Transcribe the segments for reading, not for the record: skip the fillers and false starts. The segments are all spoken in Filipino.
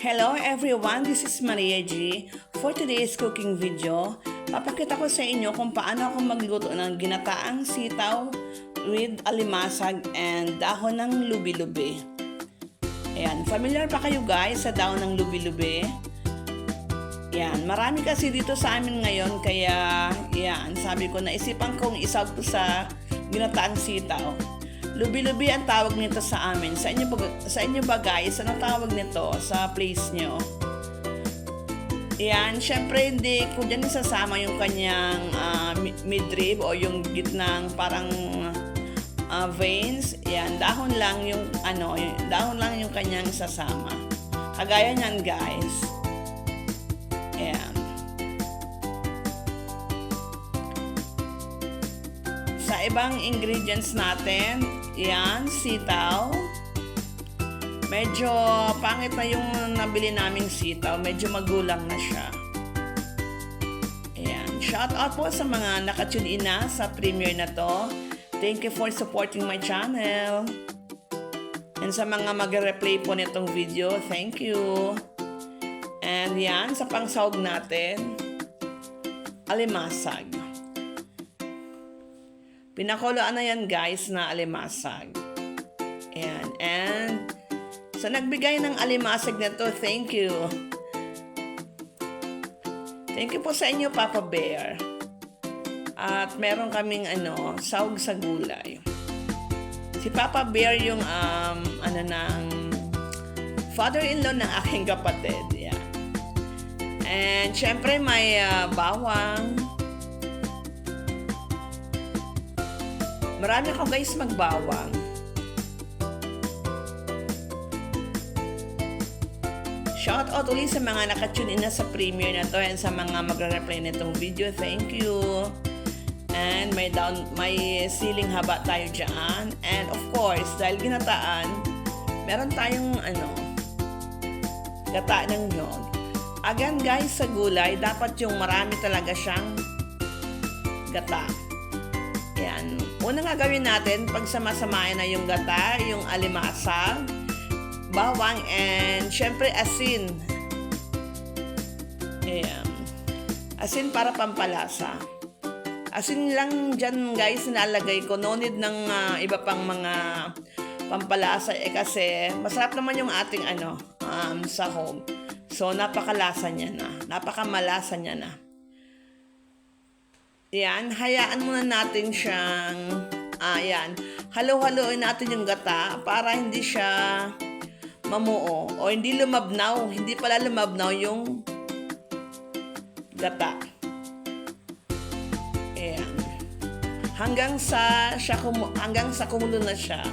Hello everyone, this is Maria G. For today's cooking video, papakita ko sa inyo kung paano ako magluto ng ginataang sitaw with alimasag and dahon ng lubi-lubi. Ayan, familiar pa kayo guys sa dahon ng lubi-lubi? Yan, marami kasi dito sa amin ngayon kaya yan, sabi ko naisipan kong isawag ko sa ginataang sitaw. Lubi-lubi ang tawag nito sa amin. Sa inyo ba guys? Anong tawag nito sa place nyo? Yan, syempre hindi ko dyan isasama yung kanyang midrib o yung gitnang parang veins. Yan, dahon lang yung dahon lang yung kanyang isasama. Kagaya niyan guys. Yan. Sa ibang ingredients natin, yan, sitaw. Medyo pangit na yung nabili naming sitaw. Medyo magulang na siya. Ayan. Shout out po sa mga nakatune in na sa premiere na to. Thank you for supporting my channel. And sa mga mag-replay po nitong video, thank you. And yan, sa pangsahog natin, alimasag. Pinakuloan na yan guys na alimasag. Ayan. And sa nagbigay ng alimasag na to, thank you. Thank you po sa inyo, Papa Bear. At meron kaming sahog sa gulay. Si Papa Bear yung ng father-in-law ng aking kapatid. Yan. And syempre may bawang. Marami ako guys magbawang. Shout out ulit sa mga nakatune in na sa premiere na to and sa mga magre-replay nitong video. Thank you. And may siling haba tayo dyan. And of course, dahil ginataan, meron tayong gata ng nyog. Again guys, sa gulay, dapat yung marami talaga siyang gata. Yan. Unang gagawin natin, pag samasamahin na yung gata, yung alimasag, bawang, and syempre asin. Ayan. Asin para pampalasa. Asin lang dyan guys, nilalagay ko. No need ng iba pang mga pampalasa kasi masarap naman yung ating sahog. So napakalasa niya na. Napakamalasa niya na. Yan, hayaan muna natin siyang, yan, halo-haloin natin yung gata para hindi siya mamuo o hindi lumabnaw, hindi pala lumabnaw yung gata. Ayan. Hanggang sa kumulo na siya.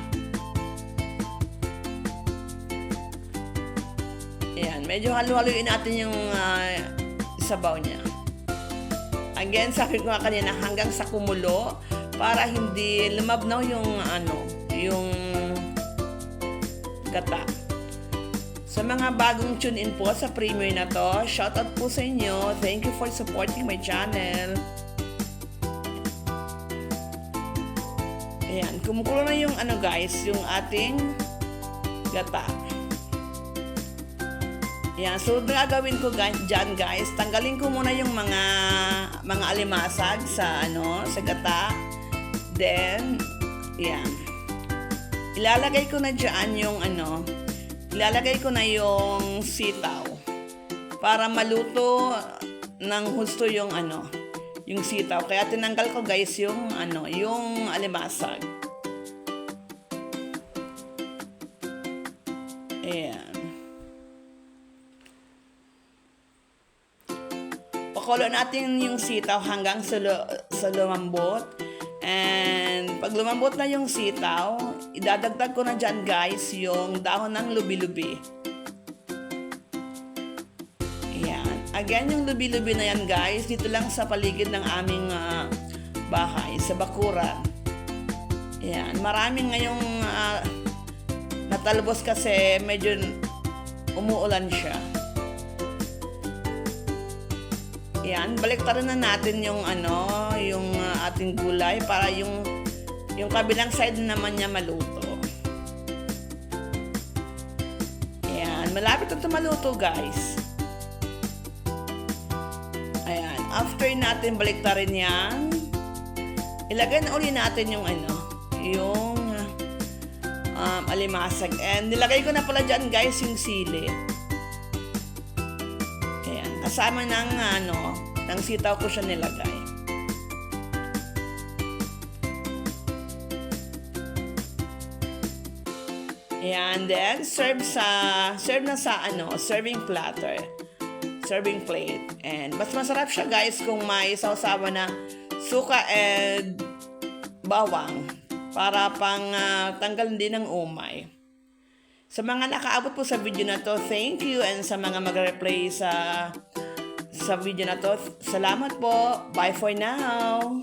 Ayan, medyo halo-haloin natin yung sabaw niya. Again, sabi ko nga kanina, hanggang sa kumulo para hindi lumabnaw yung gata. Sa mga bagong tune in po sa premiere na to, shout out po sa inyo. Thank you for supporting my channel. Ayan, kumukulo na yung guys, yung ating gata. Yan, so gagawin ko dyan guys, tanggalin ko muna yung mga alimasag sa gata. Then, yan. Ilalagay ko na dyan yung ilalagay ko na yung sitaw para maluto ng husto yung yung sitaw. Kaya tinanggal ko guys yung yung alimasag. Ayan. Pakulo natin yung sitaw hanggang sa lumambot. And pag lumambot na yung sitaw, idadagdag ko na dyan guys yung dahon ng lubi-lubi. Ayan. Again, yung lubi-lubi na yan guys, dito lang sa paligid ng aming bahay, sa bakuran. Ayan. Maraming ngayong natalbos kasi medyo umuulan siya. Yan, baliktarin na natin yung yung ating gulay para yung kabilang side naman niya maluto. Yan, malapit na maluto guys. Ayan, after natin baliktarin yan, ilagay na uli natin yung yung alimasag. And nilagay ko na pala dyan guys yung sili. Ayan, kasama ng ng sitaw ko siya nilagay. Ayan, then serve na sa serving platter. Serving plate. And mas masarap siya guys kung may sausawa na suka and bawang para pang tanggal din ng umay. Sa mga nakaabot po sa video na to, thank you, and sa mga mag-replay sa video na to, salamat po. Bye for now.